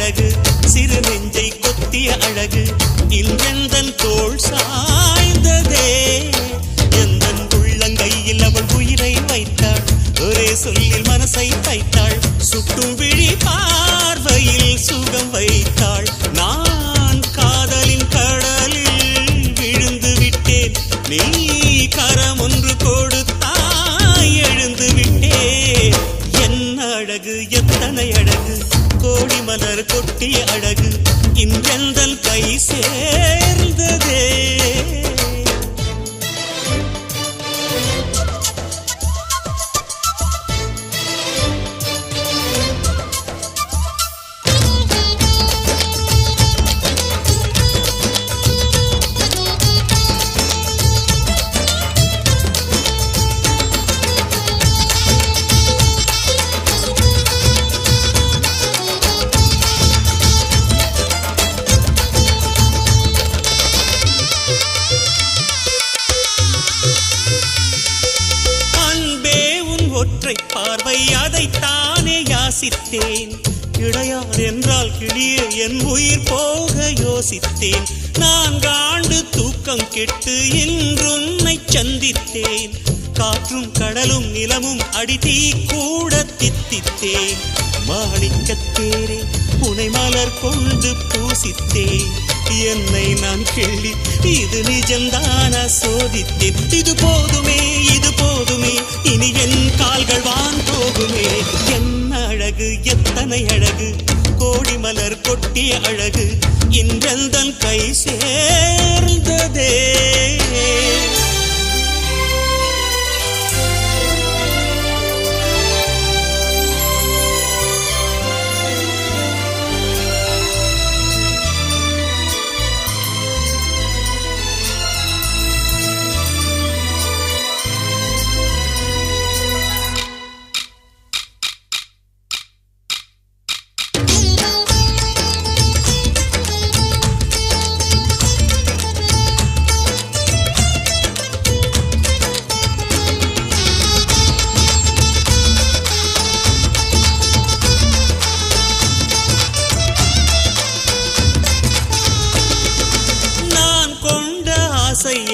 அழகு சிறு நெஞ்சை கொத்திய அழகு இன்றெந்தன் தோள் சாய்ந்ததே எந்தன் உள்ளங்கையில் அவள் உயிரை வைத்தாள் ஒரே சொல்லில் மனசை தைத்தாள் சுட்டும் விழி பார்வையில் சுகம் வைத்தாள் நான் காதலின் கடலில் விழுந்து விட்டேன் நீ கரம் ஒன்று கொடுத்தாய் எழுந்து விட்டேன் என்ன அழகு எத்தனை அழகு கோடி மலர் கொட்டிய அழகு இன்றெந்தன் கை சேர்ந்ததே ஒற்றை பார்வை அதைத்தானே யாசித்தேன் இடையார் என்றால் கிளியே என் உயிர் போக யோசித்தேன் 4 ஆண்டு தூக்கம் கெட்டு இன்றுன்னை சந்தித்தேன் காற்றும் கடலும் நிலமும் அடித்தீ கூட தித்தித்தேன் மாணிக்கத்தேரே புனை மலர் கொண்டு பூசித்தேன் என்னை நான் கிள்ளி இது நிஜம்தான சோதித்தேன் இது போதுமே இனி என் கால்கள் வான் போகுமே என்ன அழகு எத்தனை அழகு கோடி மலர் கொட்டிய அழகு இன்றெந்தன் கை சேர்ந்ததே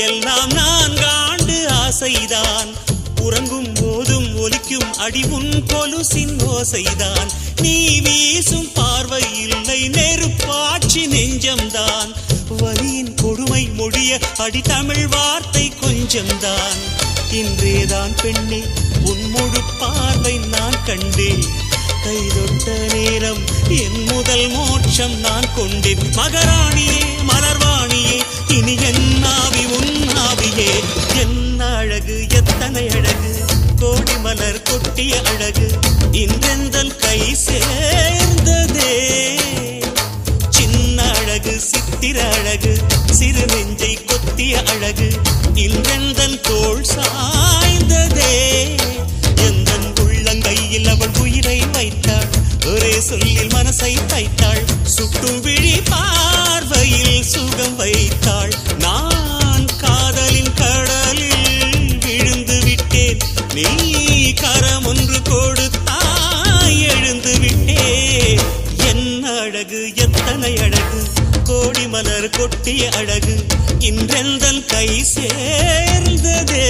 எல்லாம் 4 ஆண்டு ஆசைதான் உறங்கும் போதும் ஒலிக்கும் அடி உன் கொலுசின் ஓசைதான் நீ வீசும் பார்வை இல்லை நெருப்பாட்சி நெஞ்சம்தான் வலியின் கொடுமை மொழிய அடி தமிழ் வார்த்தை கொஞ்சம்தான் இன்றேதான் பெண்ணே உன் முழு பார்வை நான் கண்டேன் கைதொட்ட நேரம் என் முதல் மோட்சம் நான் கொண்டேன் மகராணியே மலர்வாணியே இனி என் ஆவி உன் ஆவியே என்ன அழகு எத்தனை அழகு கோடி மலர் கொட்டிய அழகு இன்றெந்தன் கை சேர்ந்ததே சின்ன அழகு சித்திர அழகு சிறு நெஞ்சை கொத்திய அழகு இன்றெந்தன் தோள் சாய்ந்ததே எந்தன் உள்ளங்கையில் அவள் உயிரை வைத்தாள் ஒரே சொல்லில் மனசை தைத்தாள் சுட்டும் விழி பார்வையில் சுகம் வைத்தாள் நான் காதலின் கடலில் விழுந்து விட்டேன் நீ கரம் ஒன்று கொடுத்தாய் எழுந்து விட்டேன் என்ன அழகு எத்தனை அழகு கோடி மலர் கொட்டிய அழகு இன்றெந்தன் கை சேர்ந்ததே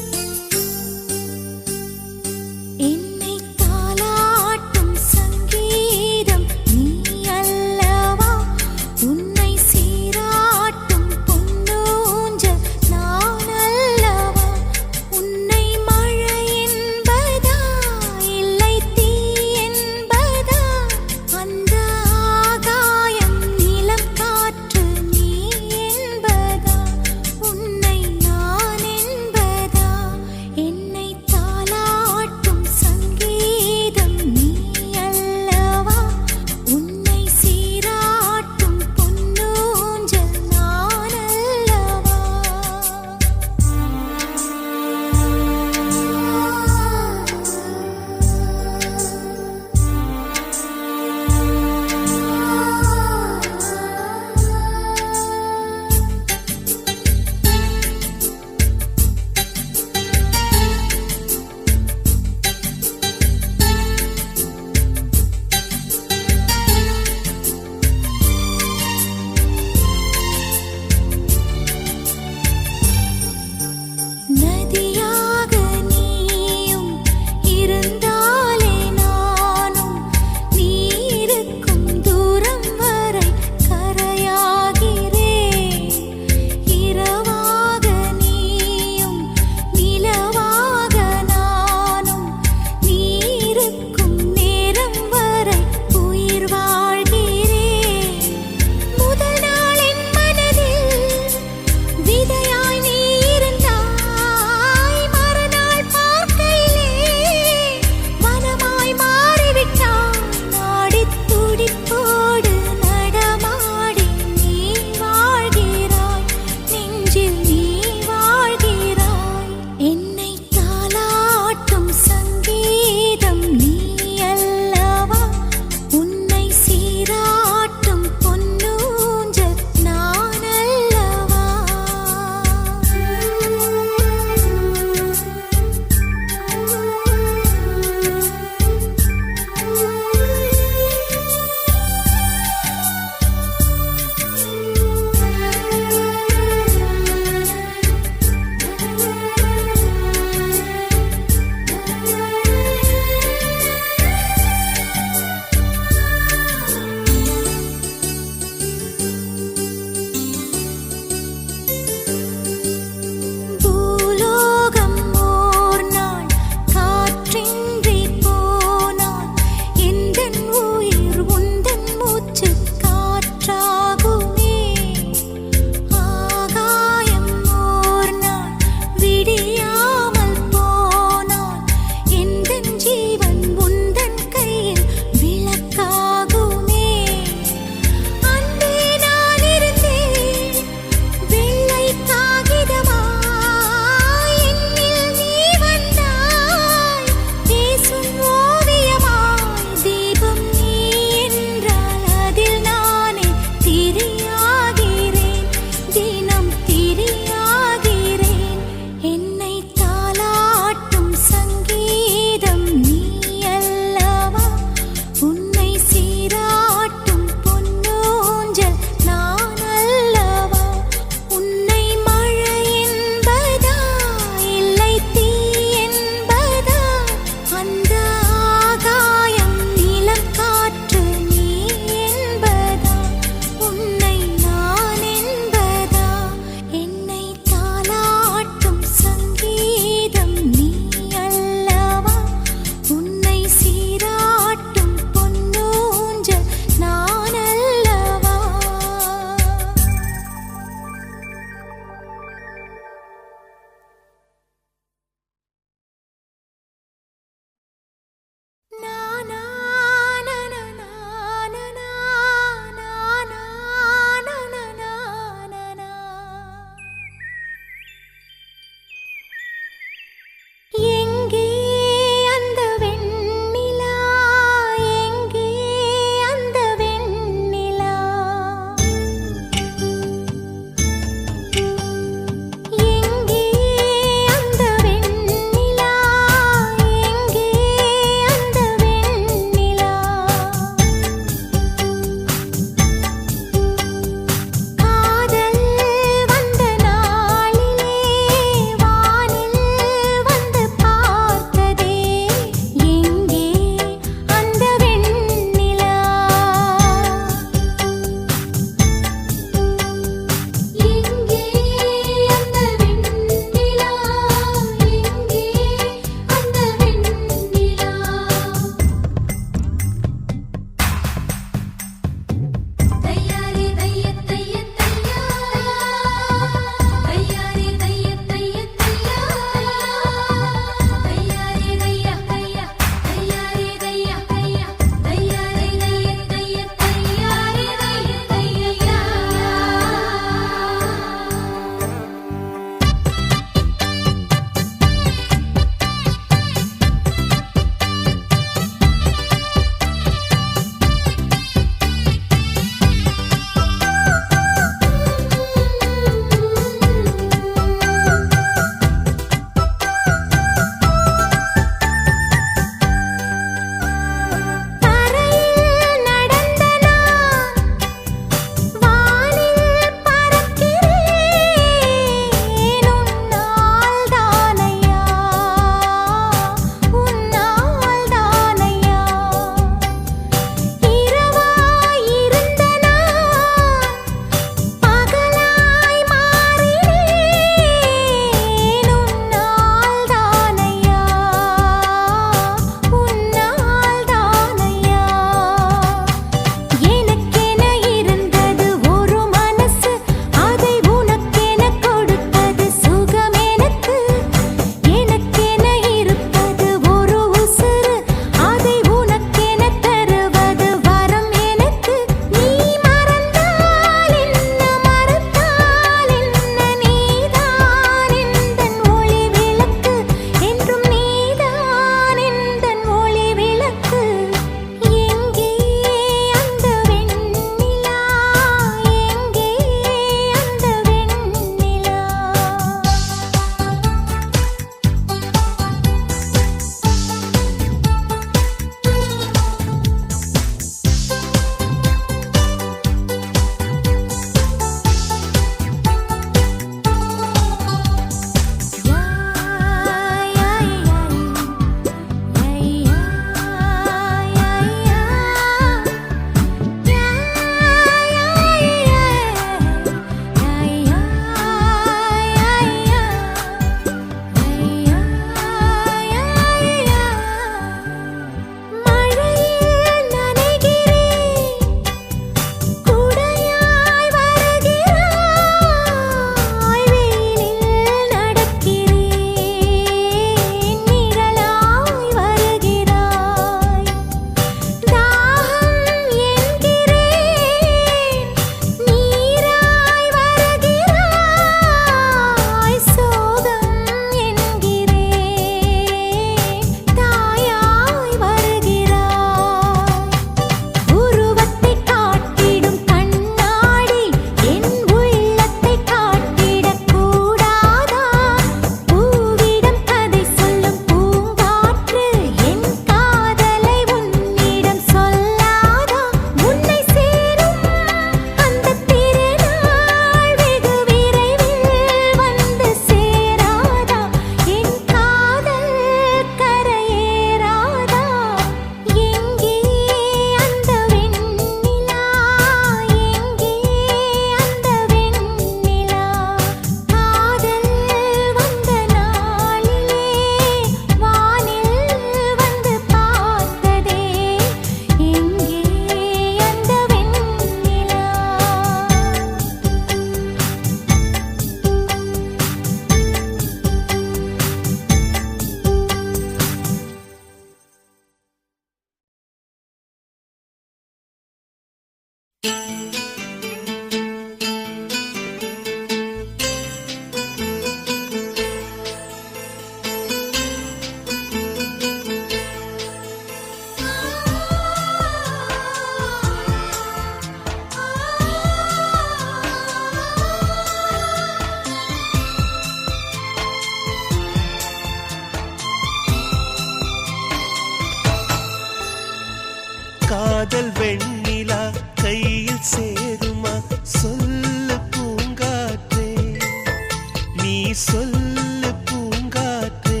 சொல்லு பூங்காற்றே,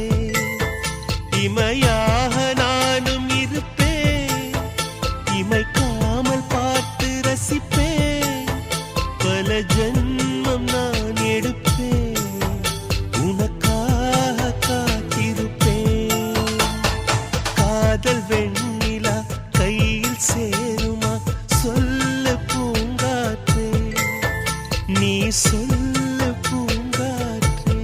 இமையாக நானும் இருப்பேன், இமைக்காமல் பார்த்து ரசிப்பேன், பல ஜென்மம் நான் எடுப்பேன், உனக்காக காத்திருப்பேன். காதல் வெண்ணிலா கையில் சேருமா, சொல்லு பூங்காற்றே, நீ சொல்லு பூங்காற்றே.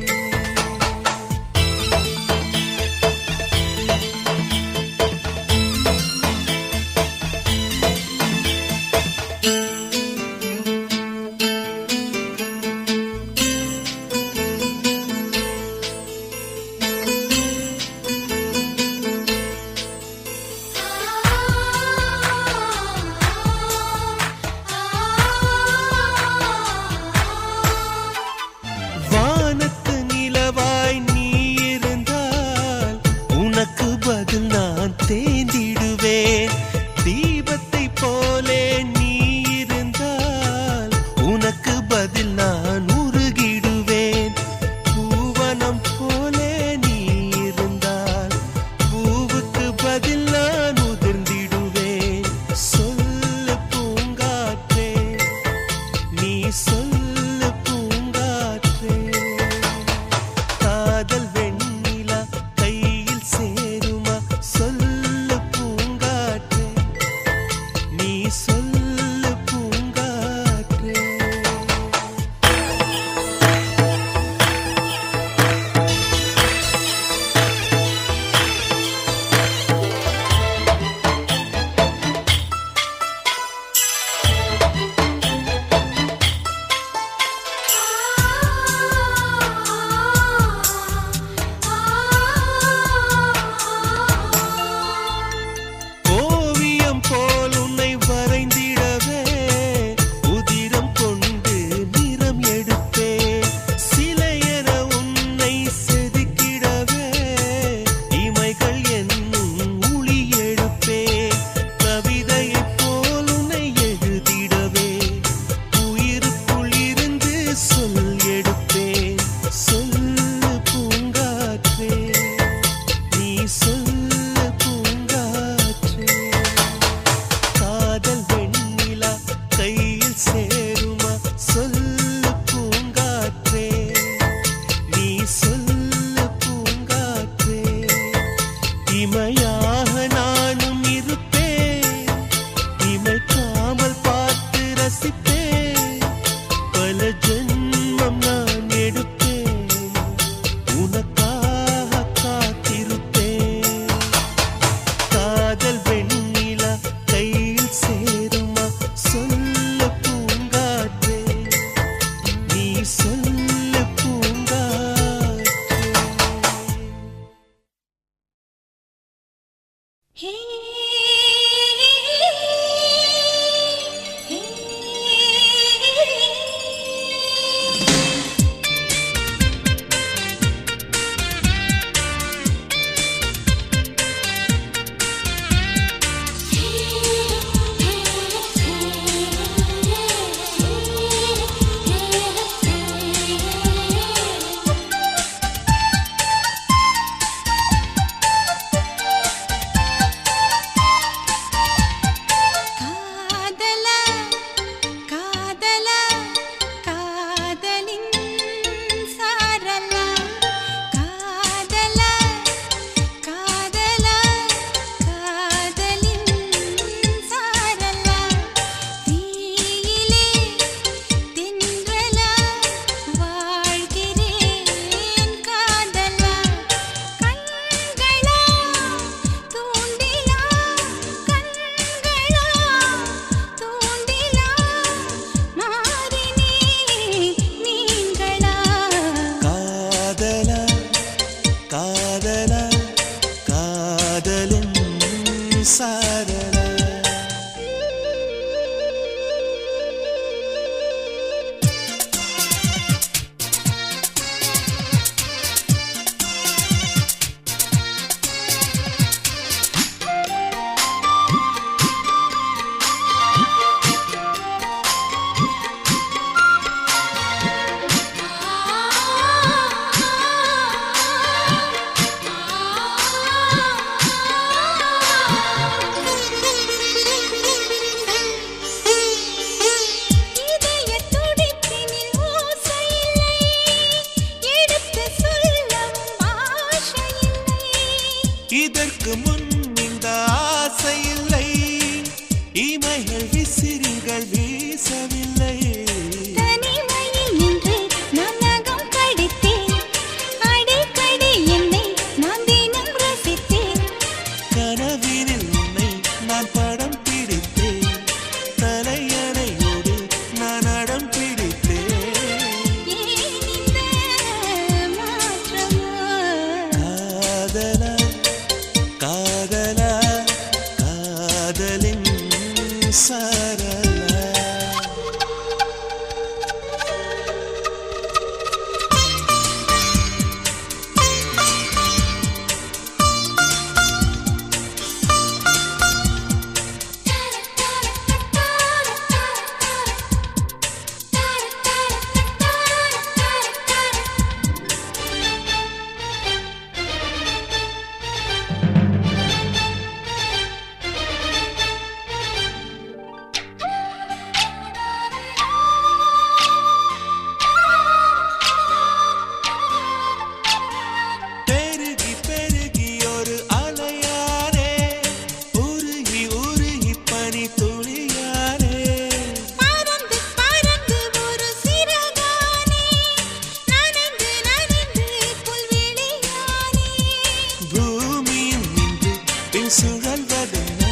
சுழல்வதென்ன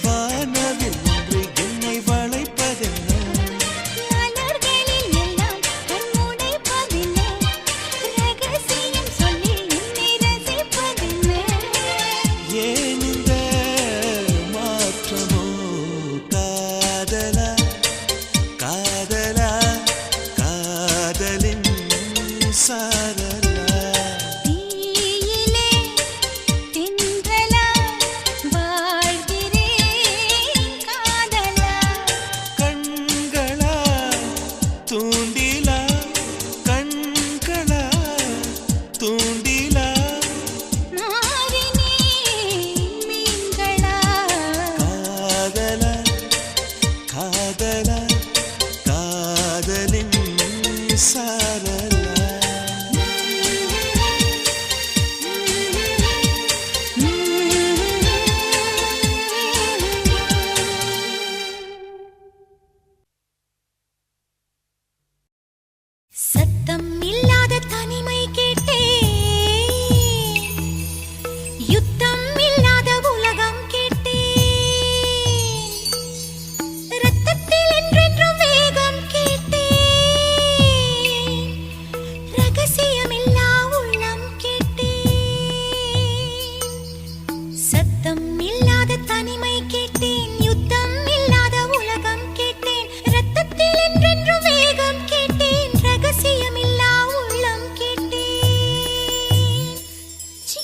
வானவில் ஒன்று என்னை வளைப்பதென்ன ஏன் இந்த மாற்றமோ காதலா காதலா காதலின் சாரலா கண்களா தூண்டிலா கண்களா தூண்டிலா காதலா காதலா காதலின் சாரலா சத்தம் இல்லாத தனிமை கேட்டேன், யுத்தம் இல்லாத உலகம் கேட்டேன், இரத்தத்தில் என்றென்றும் வேகம் கேட்டேன், ரகசியமில்லா உள்ளம் கேட்டேன். சத்தம் இல்லாத தனிமை கேட்டேன், யுத்தம் இல்லாத உலகம் கேட்டேன், இரத்தத்தில் என்றென்றும் வேகம் கேட்டேன், ரகசியமில்லா உள்ளம் கேட்டேன். சி.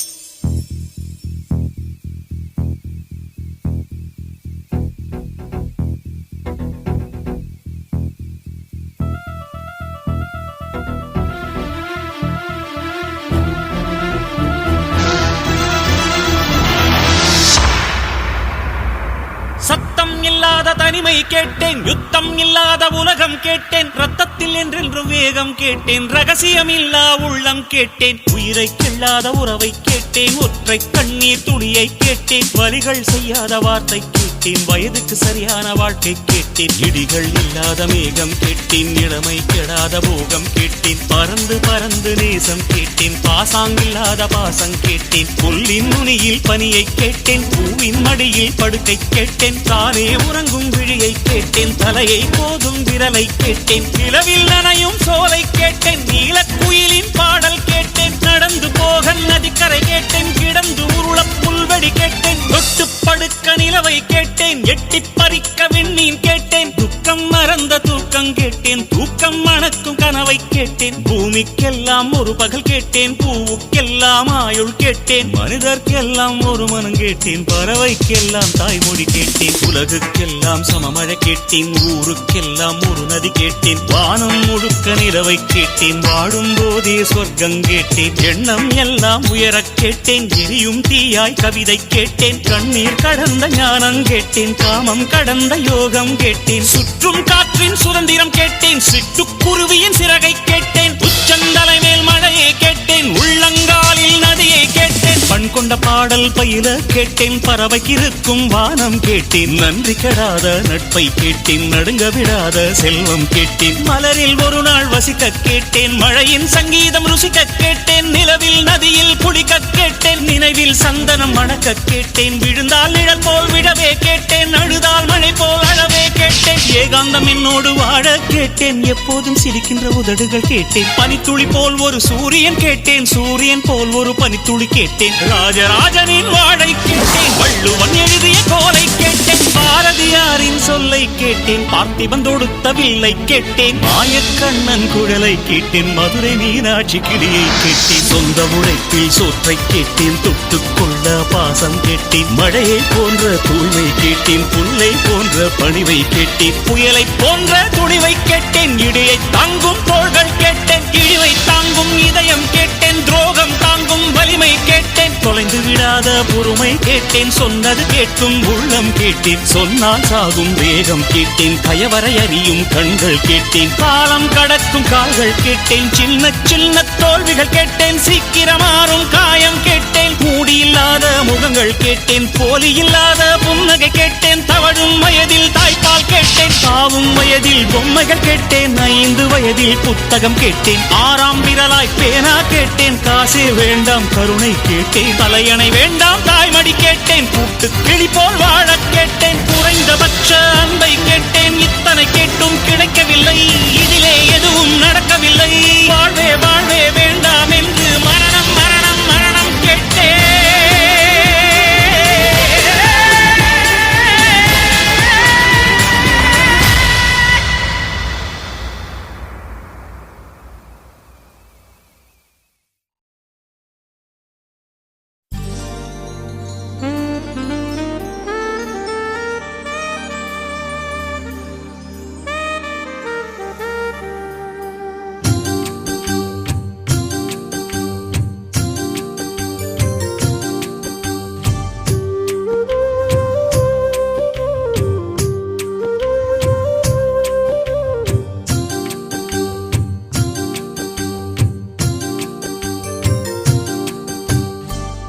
சத்தம் இல்லாத தனிமை கேட்டேன், யுத்தம் இல்லாத உலகம் கேட்டேன், ரத்தத்தில் என்றென்றும் வேகம் கேட்டேன், ரகசியம் இல்லா உள்ளம் கேட்டேன், உயிரை கில்லாத உறவை கேட்டேன், ஒற்றை கண்ணீர் துளியை கேட்டேன், வலிகள் செய்யாத வார்த்தை கேட்டேன், வயதுக்கு சரியான வாழ்க்கை கேட்டேன், இடிகள் இல்லாத மேகம் கேட்டேன், இளமை கெடாத போகம் கேட்டேன், பறந்து பறந்து நேசம் கேட்டேன், பாசாங்கில்லாத பாசம் கேட்டேன், புல்லின் நுனியில் பனியை கேட்டேன், பூவின் மடியில் படுக்கை கேட்டேன், தானே உறங்கும் விழியை கேட்டேன், தலையை போதும் விரலை கேட்டேன், நிலவில் நனையும் சோலை கேட்டேன், நீலக்குயிலின் பாடல் கேட்டேன், நடந்து போக நதிக்கரை கேட்டேன், கிடந்து உருள புல்வெடி கேட்டேன், தொட்டு படுக்க நிலவை கேட்டேன், எட்டி பறிக்க விண்மீன் கேட்டேன், துக்கம் மறந்த தூக்கம் கேட்டேன், தூக்கம் மணக்கும் கனவை கேட்டேன், பூமிக்கெல்லாம் ஒரு பகல் கேட்டேன், பூவுக்கெல்லாம் ஆயுள் கேட்டேன், மனிதர்க்கெல்லாம் ஒரு மனம் கேட்டேன், பறவைக்கெல்லாம் தாய்மொழி கேட்டேன், உலகுக்கெல்லாம் சமமழை கேட்டேன், ஊருக்கெல்லாம் ஒரு நதி கேட்டேன், வானம் முழுக்க நிலவை கேட்டேன், வாடும் போதே சொர்க்கம் கேட்டேன், எண்ணம் எல்லாம் உயரக் கேட்டேன், எரியும் தீயாய் கவிதை கேட்டேன், கண்ணீர் கடந்த ஞானம் கேட்டேன், காமம் கடந்த யோகம் கேட்டேன், சுற்றும் காற்றின் சுதந்திரம் கேட்டேன், சிட்டுக்குருவியின் சிறகை கேட்டேன், உச்சந்தலை மேல் மழையை கேட்டேன், உள்ளங்காலில் நதியை கேட்டேன், பண் கொண்ட பாடல் பயில கேட்டேன், பறவைக்கிருக்கும் வானம் கேட்டேன், நன்றி கெடாத நட்பை கேட்டேன், நடுங்க விடாத செல்வம் கேட்டேன், மலரில் ஒரு நாள் வசிக்க கேட்டேன், மழையின் சங்கீதம் ருசிக்க கேட்டேன், நிலவில் நதியில் குளிக்க கேட்டேன், நினைவில் சந்தனம் மணக்க கேட்டேன், விழுந்தால் நிழல் போல் விடவே கேட்டேன், அழுதால் மழை போல் அழவே கேட்டேன், ஏகாந்தம் என்னோடு வாழ கேட்டேன், எப்போதும் சிரிக்கின்ற உதடுகள் கேட்டேன், பனித்துளி போல் ஒரு சூரியன் கேட்டேன், சூரியன் போல் ஒரு பனித்துளி கேட்டேன், ராஜராஜனின் வாழை கேட்டேன், வள்ளுவன் எழுதிய கோலை கேட்டேன், பாரதியாரின் சொல்லை கேட்டேன், பார்த்திபன் தொடுத்த வில்லை கேட்டேன், மாயக்கண்ணன் குழலை கேட்டேன், மதுரை மீனாட்சி கிளியை கேட்டேன், சொந்த உழைப்பில் சோற்றை கேட்டேன், தொட்டுக்கொள்ள பாசம் கேட்டேன், மழையை போன்ற தூய்மை கேட்டேன், புல்லை போன்ற பணிவை கேட்டேன், புயலை போன்ற துணிவை கேட்டேன், இடியை தாங்கும் தோள்கள் கேட்டேன், இழிவை தாங்கும் இதயம் கேட்டேன், துரோகம் தாங்கும் வலிமை கேட்டேன், தொலைந்து விடாத பொறுமை கேட்டேன், சொன்னது கேட்டும் உள்ளம் கேட்டேன், சொன்னால் சாகும் வேகம் கேட்டேன், கயவரை அறியும் கண்கள் கேட்டேன், காலம் கடக்கும் கால்கள் கேட்டேன், சின்ன சின்ன தோல்விகள் கேட்டேன், சீக்கிரமாறும் காயம் கேட்டேன், மூடியில்லாத முகங்கள் கேட்டேன், போலி இல்லாத புன்னகை கேட்டேன், தவழும் வயதில் தாய்ப்பா பால் கேட்டேன். தாவும் வயதில் பொம்மைகள் கேட்டேன். 5 வயதில் புத்தகம் கேட்டேன். 6ஆம் விரலாய் பேனா கேட்டேன். காசே வேண்டாம் கருணை கேட்டேன். தலையணை வேண்டாம் தாய்மடி கேட்டேன். கூட்டு கிளி போல் வாழ கேட்டேன். குறைந்தபட்ச அன்பை கேட்டேன். இத்தனை கேட்டும் கிடைக்கவில்லை. இதிலே எதுவும் நடக்கவில்லை. வாழ்வே வாழ்வே வேண்டாம் என்று மரணம் மரணம் மரணம் கேட்டேன்.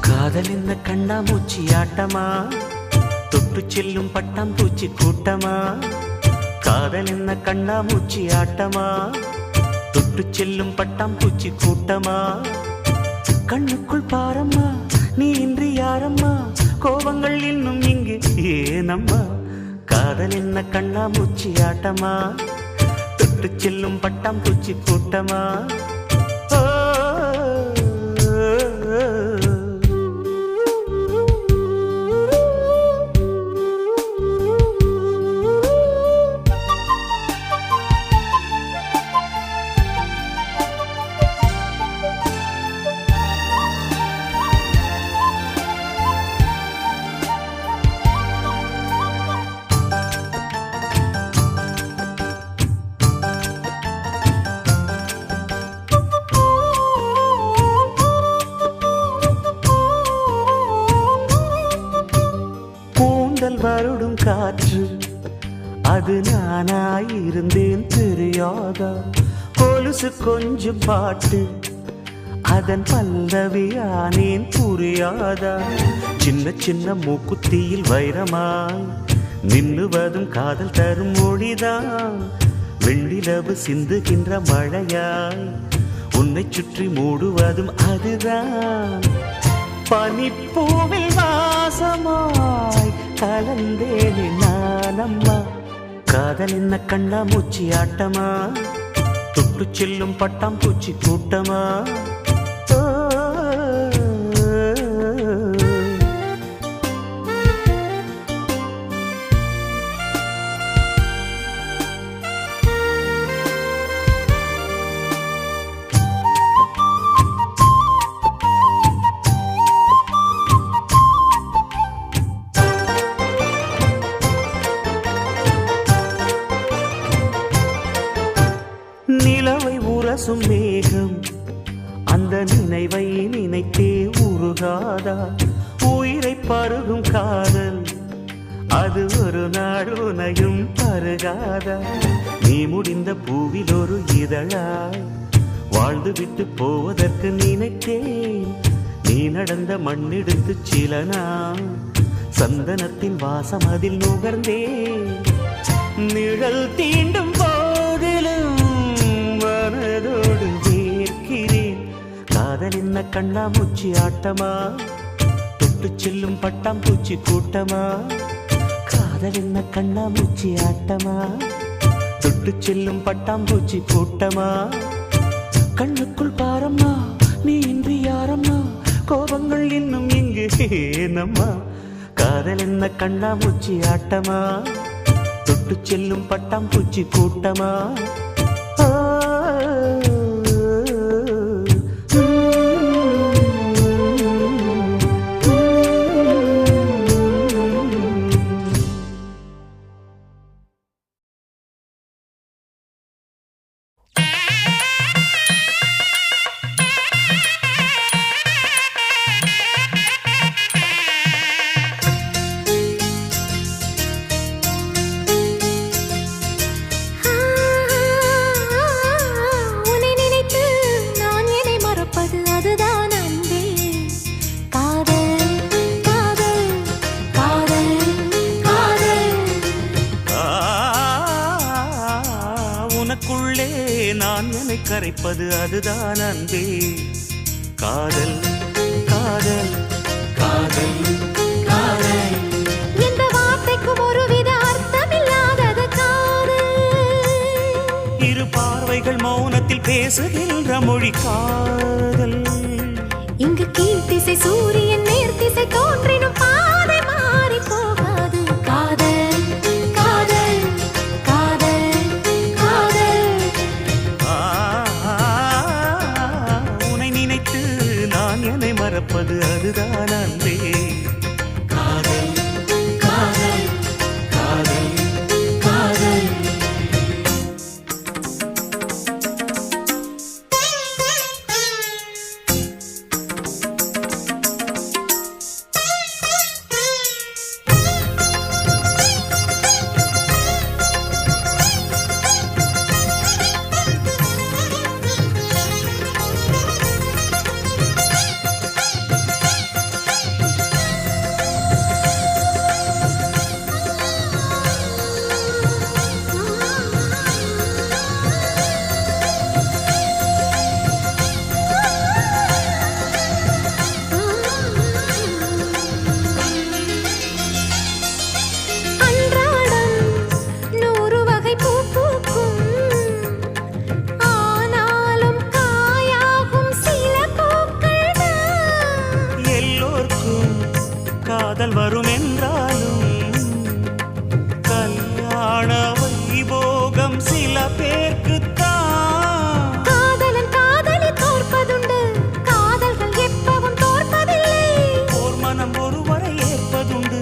காதல் என்ன கண்ணாமூச்சி ஆட்டமா, தொட்டு செல்லும் பட்டாம்பூச்சி கூட்டமா. காதல் என்ன கண்ணாமூச்சி ஆட்டமா, தொட்டு செல்லும் பட்டாம்பூச்சி கூட்டமா. கண்ணுக்குள் பாரம்மா நீ இன்றி யாரம்மா, கோபங்கள் இன்னும் இங்கு ஏனம்மா. காதல் என்ன கண்ணாமூச்சி ஆட்டமா, தொட்டு செல்லும் பட்டாம்பூச்சி கூட்டமா. வருடும் காற்று அது நானாயிருந்தேன் தெரியாதா. கொலுசு கொஞ்சம் பாட்டு அதன் பல்லவியானேன் புரியாதா. சின்ன சின்ன மூக்குத்தியில் வைரமாய் நின்னுவதும் காதல் தரும் மொழிதான். வெள்ளிலவு சிந்துகின்ற மழையாய் உன்னை சுற்றி மூடுவதும் அதுதான். பனிப்பூவில் வாசமாய் கலந்தேனே நானம்மா. காதல் என்ன கண்ணாமூச்சி ஆட்டமா, தொட்டு செல்லும் பட்டாம்பூச்சி கூட்டமா. நிலவை உரசும் மேகம் அந்த நினைவை நினைத்தே உருகாதா. உயிரை பருகும் காதல் அது ஒரு நாள் உனையும் பருகாதா. நீ முடிந்த பூவில் ஒரு இதழாய் வாழ்ந்து விட்டு போவதற்கு நினைத்தேன். நீ நடந்த மண்ணெடுத்து சில நாள் சந்தனத்தின் வாசம் அதில் நுகர்ந்தேன். நிழல் தீண்டும் போதிலும் மனதோடு வேர்க்கிறேன். காதல் என்ன கண்ணாமூச்சி ஆட்டமா, தொட்டு செல்லும் பட்டாம்பூச்சி கூட்டமா. காதல் என்ன கண்ணாமூச்சி ஆட்டமா, தொட்டு செல்லும் பட்டாம்பூச்சி கூட்டமா. கண்ணுக்குள் பாரம்மா நீ இன்றி யாரம்மா, கோபங்கள் இன்னும் இங்கு ஏனம்மா. காதல் என்ன கண்ணாமூச்சி ஆட்டமா, தொட்டு செல்லும் பட்டாம்பூச்சி கூட்டமா. கரைப்பது அதுதான் அன்பே. காதல் காதல் காதல் காதல். இந்த வார்த்தைக்கும் ஒருவித அர்த்தமில்லாதது காதல். இரு பார்வைகள் மௌனத்தில் பேசுகின்ற மொழி காதல். இங்கு கீழ்த்திசை சூரியன் நேர்த்திசை தோன்றினும் பாதை மாறி போகாது. காதல் காதல் காதல் காதல். உன்னை நினைத்து நான் என்னை மறப்பது அதுதான் அன்பே. காதல் காதல் காதல் காதல். காதல் வரும் என்றாலும் கல்யாண வைபோகம் சில பேர்க்குத்தான். காதலன் காதலி தோற்பதுண்டு, காதல்கள் எப்பவும் தோற்பதில்லை. ஓர் மனம் ஒருவரை ஏற்பதுண்டு,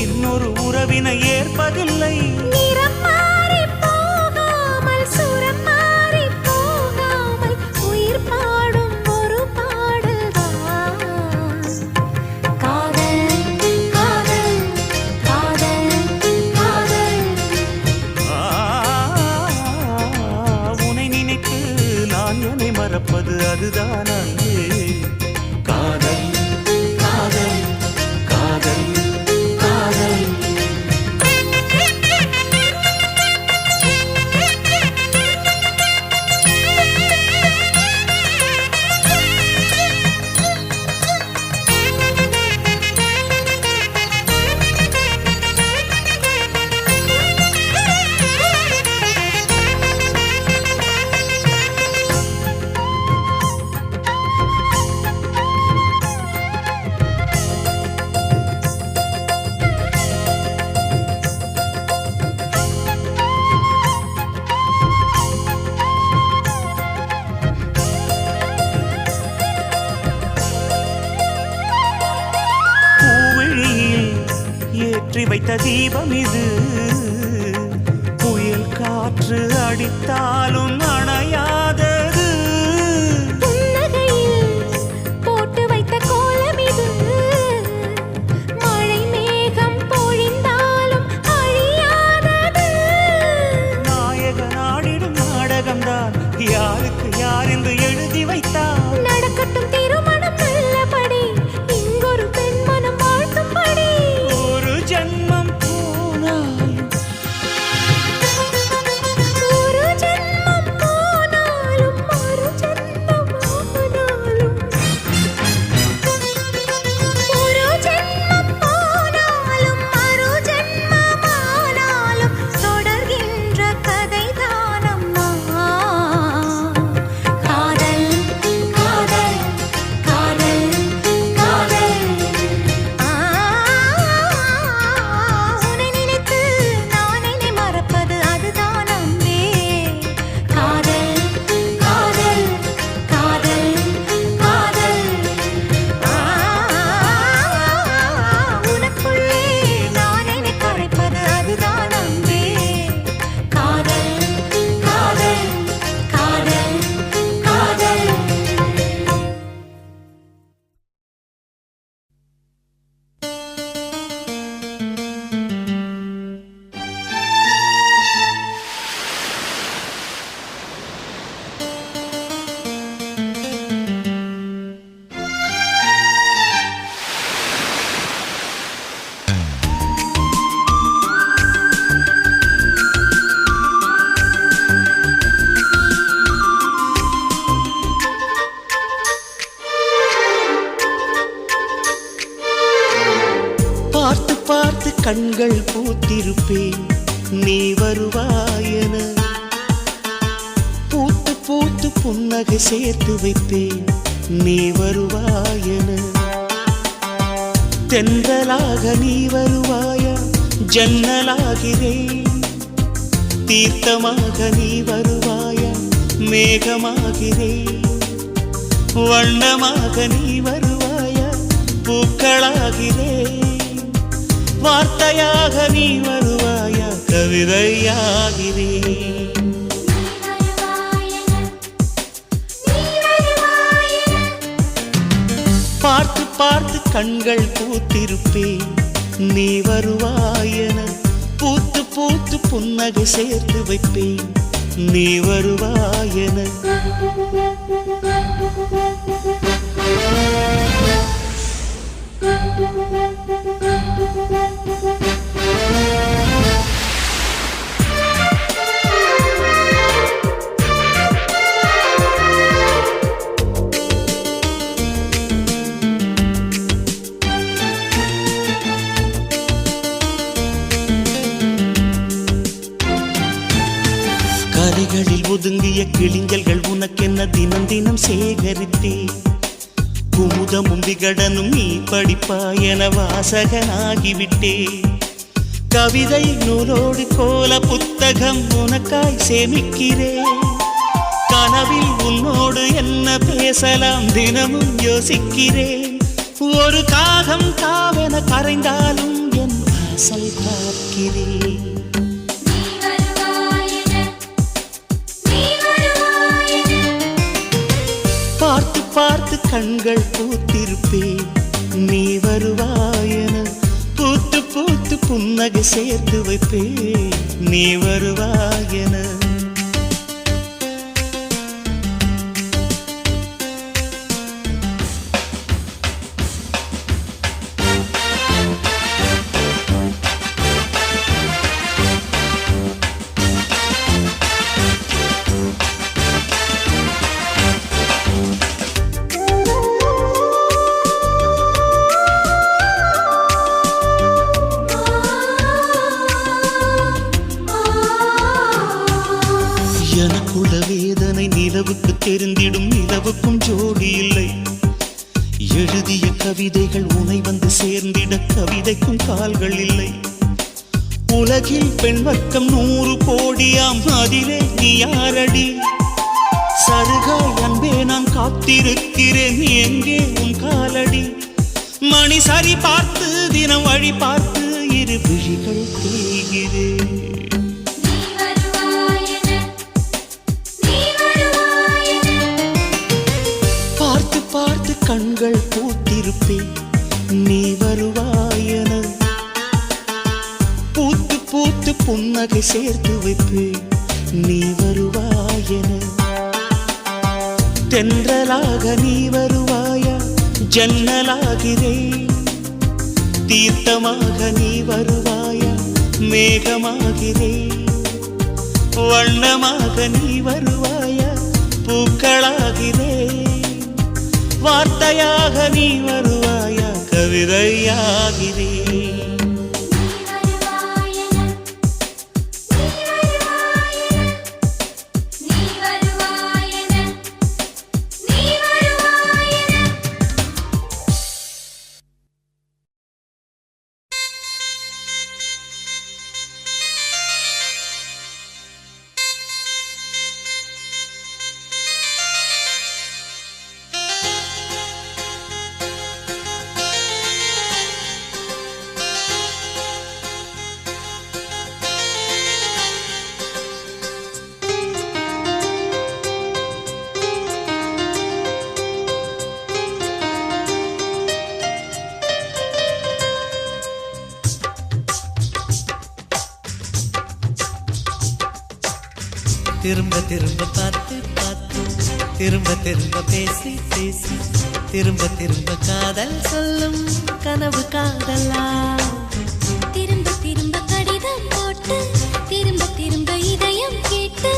இன்னொரு உறவினை ஏற்பதில்லை. நிறம் மாறி போகாமல் சுரம் மாறி போகாமல் உயிர் பாடும் ஒரு பாடல்தான் காதல். மறப்பது அதுதான் அன்பே. காதல் காதல் காதல் காதல். ஏற்றி வைத்த தீபம் இது, புயல் காற்று அடித்தாலும் அணையாதது. புன்னகையில் போட்டு வைத்த கோலம் இது, மழை மேகம் பொழிந்தாலும் அழியாதது. நாயக நாடிடும் நாடகம்தான் யாருக்கு யார் என்று எழுதி வைத்தார். நடக்கட்டும் திருமணம் நல்லபடி, இங்கொரு பெண் மனம் வாழ்த்தும்படி. ஒரு ஜன்மம் போனாலும் ஒரு ஜென்மம் போனாலும் கண்கள் பூத்திருப்பேன் நீ வருவாயென பூத்து பூத்து புன்னகை சேர்த்து வைப்பேன் நீ வருவாயென தென்றலாக நீ வருவாயா ஜன்னலாகிறேன் தீர்த்தமாக நீ வருவாயா மேகமாகிறேன் வண்ணமாக நீ வருவாயா பூக்களாகிறேன் வார்த்தையாக நீ வருவாயா கவிதையாகிறேன் பார்த்து பார்த்து கண்கள் பூத்திருப்பேன் நீ வருவாயென பூத்து பூத்து புன்னகை சேர்த்து வைப்பேன் நீ வருவாயென கரைகளில் ஒதுங்கிய கிளிஞ்சல்கள் உனக்கென்ன தினம் தினம் சேகரித்தே குமுதமும் விகடனும் நீ படிப்பாயென வாசகனாகிவிட்டே கவிதை நூலோடு கோல புத்தகம் உனக்காய் சேமிக்கிறேன் கனவில் உன்னோடு என்ன பேசலாம் தினமும் யோசிக்கிறேன் ஒரு காகம் காவென கரைந்தாலும் என் வாசல் பார்க்கிறேன் பார்த்து பார்த்து கண்கள் பூத்திருப்பேன் நீ வருவாயென பூத்து பூத்து புன்னகை சேர்த்து வைப்பேன் நீ வருவாயென எனக்குள்ள வேதனை நிலவுக்கு தெரிந்திடும் நிலவுக்கும் ஜோடி இல்லை எழுதிய கவிதைகள் உனை வந்து சேர்ந்திட கவிதைக்கும் கால்கள் இல்லை உலகில் பெண் வர்க்கம் 100 கோடியாம் அதிலே நீ யாரடி சருகாய் அன்பே நான் காத்திருக்கிறேன் எங்கே உன் காலடி மணி சரி பார்த்து தினம் வழி பார்த்து இரு விழிகள் தேய்கிறேன் பார்த்து பார்த்து கண்கள் பூத்திருப்பேன் நீ வருவாயென பூத்து பூத்து புன்னகை சேர்த்து வைப்பேன் நீ வருவாயென தென்றலாக நீ வருவாயா ஜன்னலாகிறேன் தீர்த்தமாக நீ வருவாயா மேகமாகிறேன் வண்ணமாக நீ வருவாயா பூக்களாகிறேன் வார்த்தையாக நீ வருவாயா கவிதையாகிறேன் திரும்ப திரும்ப பார்த்து பார்த்து திரும்ப திரும்ப பேசி பேசி திரும்ப திரும்ப காதல் சொல்லும் கனவு காதலா திரும்ப திரும்ப கடிதம் போட்டு திரும்ப திரும்ப இதயம் கேட்டு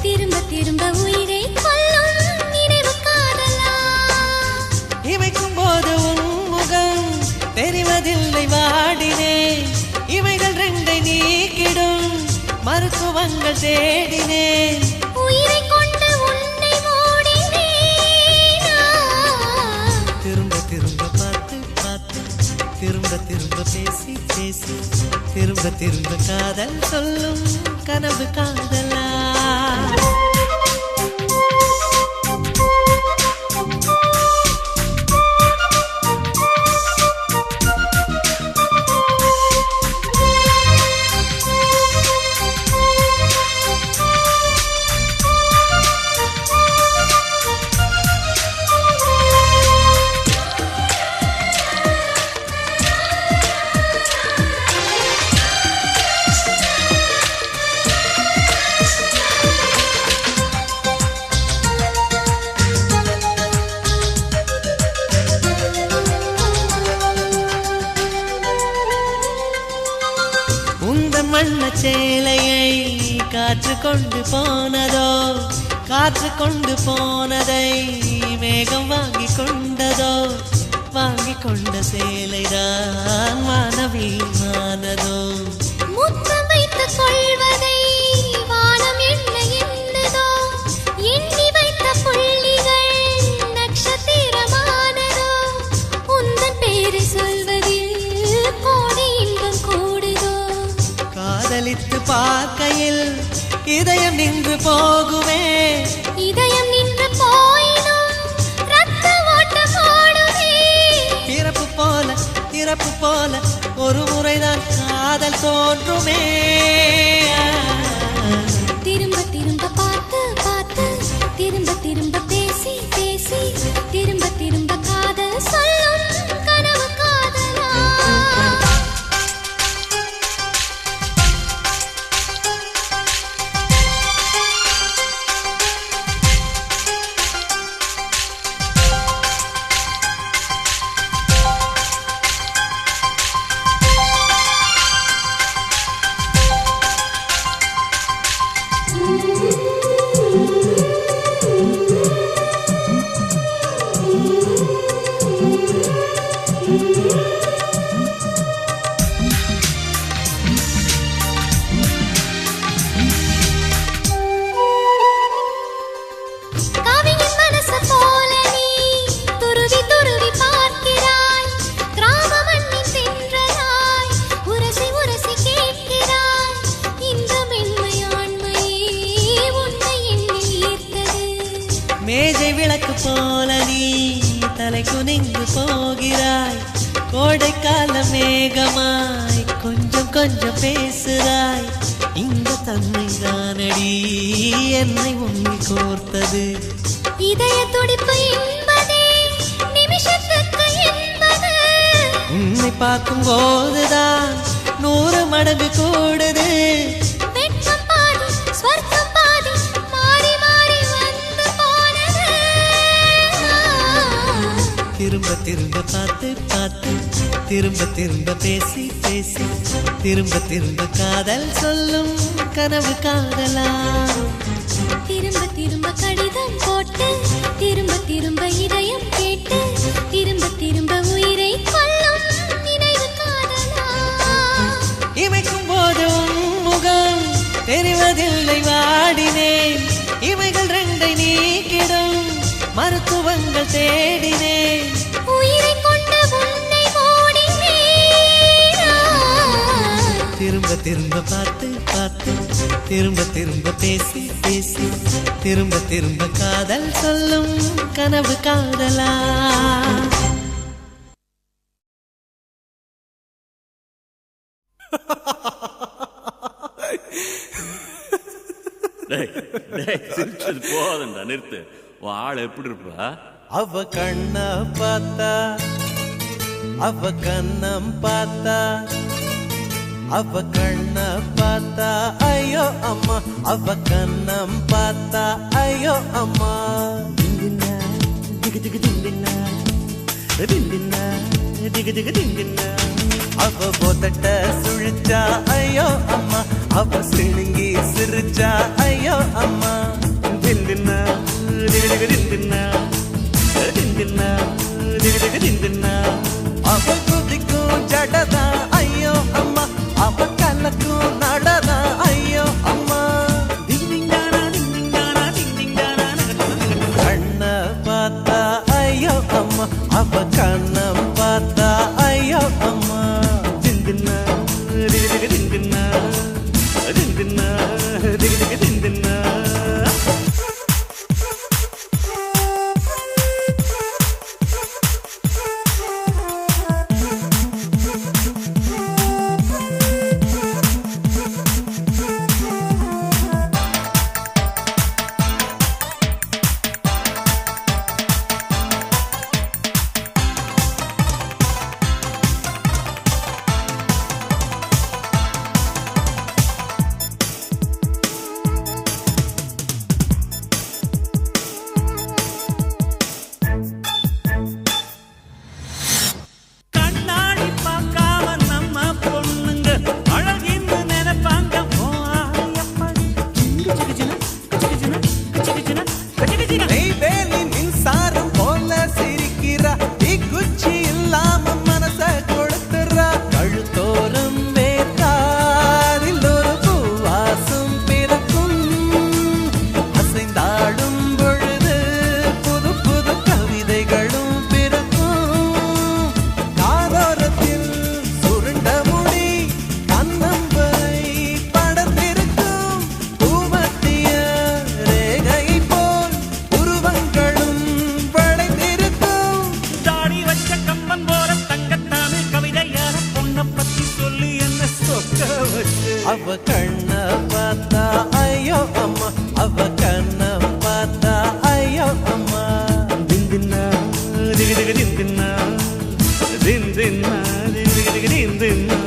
திரும்ப திரும்ப உயிரை கொல்லும் நினைவு காதலா இமைக்கும் போது உன் முகம் தெரிவதில்லை வாடினே இவ மருத்துவங்கள் தேடினேன். உயிரை கொண்டு உன்னை மூடினேனா? திரும்ப திரும்ப பார்த்து பார்த்து திரும்ப திரும்ப பேசி பேசி திரும்ப திரும்ப காதல் சொல்லும் கனவு காதலா? வண்ண சேலையை காற்று கொண்டு போனதோ, காற்று கொண்டு போனதை மேகம் வாங்கி கொண்டதோ, வாங்கி கொண்ட சேலைதான் வானவில்மானதோ. முத்தம் வைத்துக் கொள்வதை வானம் என்ன என்னதோ, எண்ணி வைத்த புள்ளிகள் நட்சத்திரமானதோ. உந்தன் பேரை சொல்வதில் கோடி இன்பம் கூடுதோ. காதலித்து பார்க்கையில் இதயம் நின்று போகுமே, இதயம் நின்று போயினும் ரத்த ஓட்டம் ஓடுமே. பிறப்பு போல இறப்பு போல ஒரு முறைதான் காதல் தோன்றுமே. திரும்ப திரும்ப பார்த்து பார்த்து திரும்ப திரும்ப பேசி பேசி திரும்ப திரும்ப காதல் சொல்லும் கனவு காதலா? மேஜை விளக்கு போல நீ தலை குனிந்து போகிறாய், கோடைக்கால மேகமாய் கொஞ்சம் கொஞ்சம் பேசுகிறாய். இந்த தன்மை தானடி என்னை உன்னை கோர்த்தது. இதய துடிப்பு என்பதே நிமிஷத்துக்கு என்பது. உன்னை பார்க்கும் போதுதான் 100 மடங்கு கூடுது. வெட்கம் பாதி ஸ்வர்க்கம் பாதி மாறி மாறி வந்து போனது. திரும்ப திரும்ப பார்த்து பார்த்து திரும்ப திரும்ப பேசி பேசி திரும்ப திரும்ப காதல் சொல்லும் கனவு காதலா? திரும்ப திரும்ப கடிதம் போட்டு திரும்ப திரும்ப இதயம் கேட்டு திரும்ப திரும்ப உயிரை கொல்லும் நினைவு காதலா? இமைக்கும் போது முகம் தெரிவதில்லை வாடினேன். இவைகள் 2 நீக்கிடும் மருத்துவங்கள் தேடினேன். உயிரை கொண்டு உன்னை மூடினேனா? திரும்ப திரும்ப பார்த்து பார்த்து திரும்ப திரும்ப பேசி பேசி திரும்ப திரும்ப காதல் சொல்லும் கனவு காதலா? சிரிச்சது போதண்டா, நிறுத்து. உன் ஆள் எப்படி இருப்பா? அவ கண்ண பார்த்தா, அவ கண்ணம் பார்த்தா, அவ கண்ண பார்த்தா ஐயோ அம்மா, அவ கண்ணம் பார்த்தா ஐயோ அம்மா. திண்டினா திகு திகு திண்டினா, திண்டினா திகு திகு திண்டினா. அவ போதட்ட சுழிச்சா ஐயோ அம்மா, அவ சிணுங்கி சிரிச்சா ஐயோ அம்மா. திண்டினா திகு திகு திண்டினா, திண்டினா திகு திகு திண்டினா. அவ குதிக்கும் ஜடதா ஐயோ அம்மா, அவ கலக்கும் நடதா ஐயோ அவ கண்ணம் பார்த்தா ஐயோ அம்மா. திந்தின்னா திகு திகு திந்தின்னா திந்தின்னா திகு திகு திந்தின்னா. கண்ணாடி பார்க்காம நம்ம பொண்ணுங்க அழகின்னு நினைப்பாங்க. ஓ ஆயப்படி நெய்வேலி மின்சாரம் போல சிரிக்கிறா, குச்சி இல்லாம மனச கொடுத்துறா. கழுத்தோரம் வேத்தாரில் ஒரு பூவாசம் பிறக்கும், அசைந்தாடும் பொழுது புது புது கவிதைகளும் பிறக்கும். காதோரத்தில் சுருண்ட முடி கண்ணம்பை படர்ந்திருக்கும், பூமத்திய ரேகை போல் உருவங்களும் படைத்திருக்கும். தாடி வச்ச கம்பன் போற தங்கத்தாமிழ் கவிதையார பொண்ணை பத்தி சொல்லி என்ன சொக்க வச்சு. அவ கண்ண பார்த்தா ஐயோ அம்மா, அவ கண்ண பார்த்தா ஐயோ அம்மா. திந்தின்னா திகு திகு திந்தின்னா திந்தின்னா திகு திகு திந்தின்னா.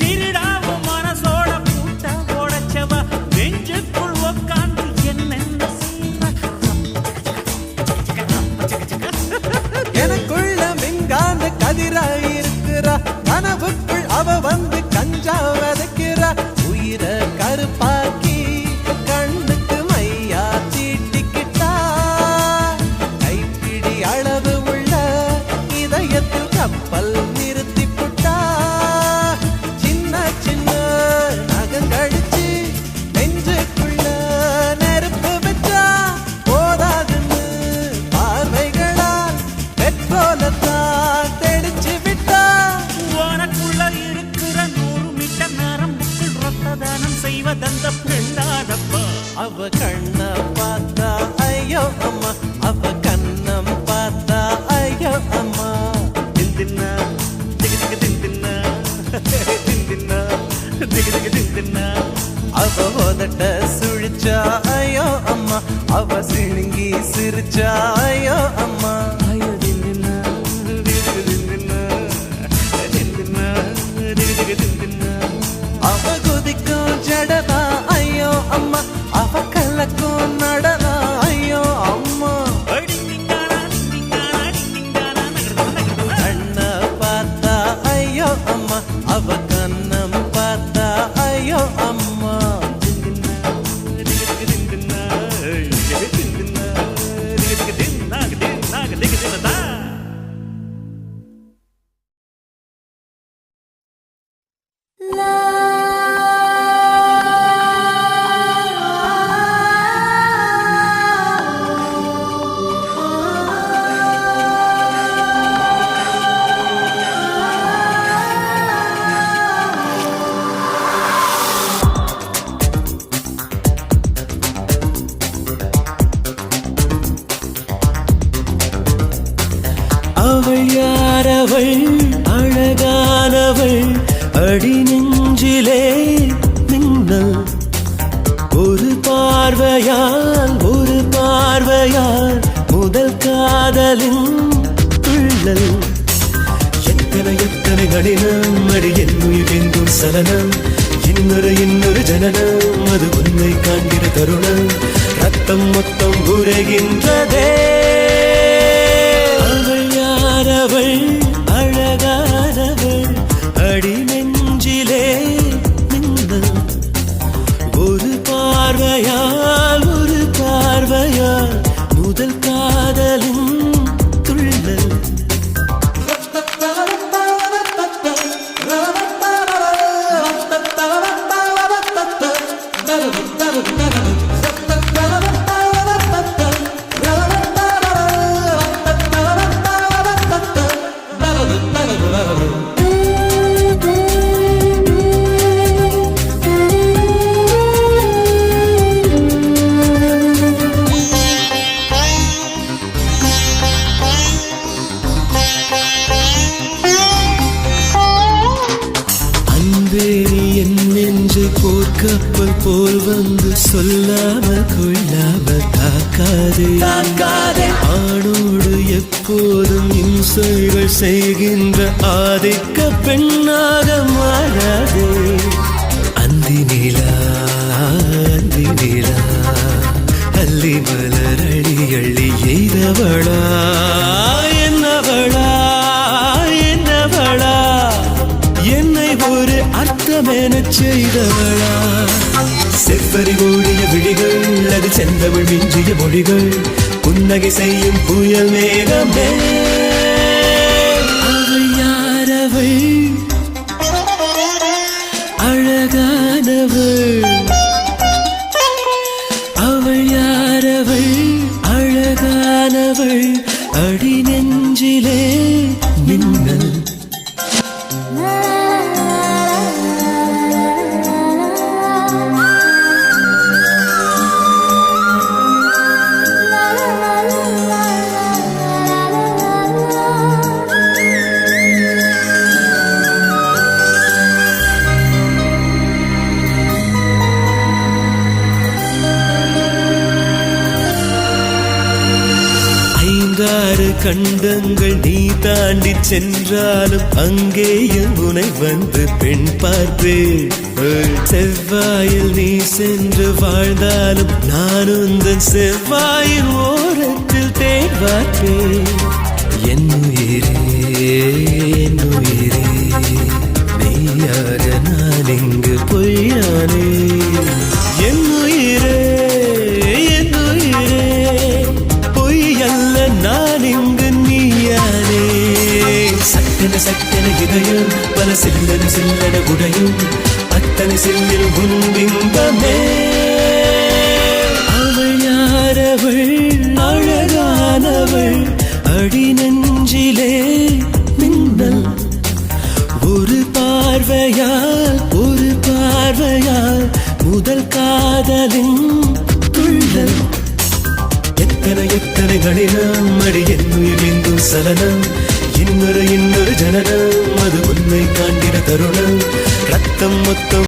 திருடாவும் மனசோட பூட்ட உடைச்சவ நெஞ்சுக்குள் உக்காந்து என்னென்ன செய்வ. எனக்குள்ள மின்காந்த கதிராயிருக்கிறா, கனவுக்குள் அவ வந்து கஞ்சா வதைக்கிறா. உயிர கருப்பாக்கி கண்ணுக்கு மையா தீட்டிக்கிட்டா, கைப்பிடி அளவு உள்ள இதயத்தில் கப்பல் நிறுத்தி புட்டா. சின்ன சின்ன நகங்கழிச்சு நெஞ்சுக்குள்ள நெருப்பு வச்சா, போதாதுன்னு பார்வைகளால் பெட்ரோலத்தான் தெளிச்சு விட்டா. உனக்குள்ள இருக்கிற 100 மீட்டர் நரம்புக்குள் ரத்த தானம் செய்வதந்த பெண்ணாதப்பா. அவ கண்ண பார்த்தா ஐயோ அம்மா, அவ கண்ணம் பார்த்தா ஐயோ அம்மா. திந்தின்னா திகு திகு திந்தின்னா திந்தின்னா திகு திகு திந்தின்னா. அவ உதட்ட சுழிச்சா ஐயோ அம்மா, அவ சிணுங்கி சிரிச்சா ஐயோ அம்மா. ஐயோ திந்தின்னா திகு திகு திந்தின்னா திந்தின்னா திகு திகு திந்தின்னா. அவ குதிக்கும் ஜடதா ஐயோ அம்மா, அவ கலக்கும் நடனா ஐயோ அம்மா. கண்ண பார்த்தா ஐயோ அம்மா, அவ கண்ணம் பார்த்தா ஐயோ அம்மா. அவள் யாரவள் அழகானவள் அடி நெஞ்சிலே மின்னல் ஒரு பார்வையால் முதல் காதலின் துள்ளல் எத்தனை எத்தனை கடினம் அடி என் உயிர் எங்கும் சலனம் இன்னொரு ஜனனம் அது உன்னை காண்கிற தருணம் ரத்தம் மொத்தம் உரைகின்றதே. அவள் யார் அவள் அழகானவள் அடி நெஞ்சிலே மின்னல். ஒரு பார்வையால் முதல் காதலின் துள்ளல். போர்க்கப்பல் போல் வந்து சொல்லாமல் கொள்ளாமல் தாக்காதே. ஆணோடு எப்போதும் இம்சைகள் செய்கின்ற ஆதிக்க பெண்ணாக மாறாதே. அந்தி நிலா அள்ளி மலர் அள்ளி அள்ளி எய்தவளா என்னவளா என்னை ஒரு அர்த்தமென செய்தவளா. செவ்வரி ஓடிய விழிகள் அது செந்தமிழ் மிஞ்சிய மொழிகள் புன்னகை செய்யும் புயல் மேகமே. அவள் யாரவள் அழகானவள். அவள் யாரவள் அழகானவள் அடி நெஞ்சிலே மின்னல். கண்டங்கள் நீ தாண்டி சென்றாலும் அங்கேயும் உனை வந்து பெண் பார்ப்பேன். செவ்வாயில் நீ சென்று வாழ்ந்தாலும் நான் உந்தன் செவ்வாயின் ஓரத்தில் தேன் பார்ப்பேன். என் உயிரே மெய்யாக நான் இங்கு பொய்யானே. என் உயிரே பொய்யல்ல நான் இங்கு நீயானே. சட்டென இதயம் பல சில்லன உடையும் அத்தனை சில்லில் உன் பிம்பமே. அவள் யாரவள் அழகானவள் அடி நெஞ்சிலே மின்னல். ஒரு பார்வையால் முதல் காதலின் துள்ளல். எத்தனை கடினம் அடி என்னுயிர் எங்கும் சலனம். இன்னொரு ஜனனம் அது உன்னை காண்கிற தருணம். ரத்தம் மொத்தம்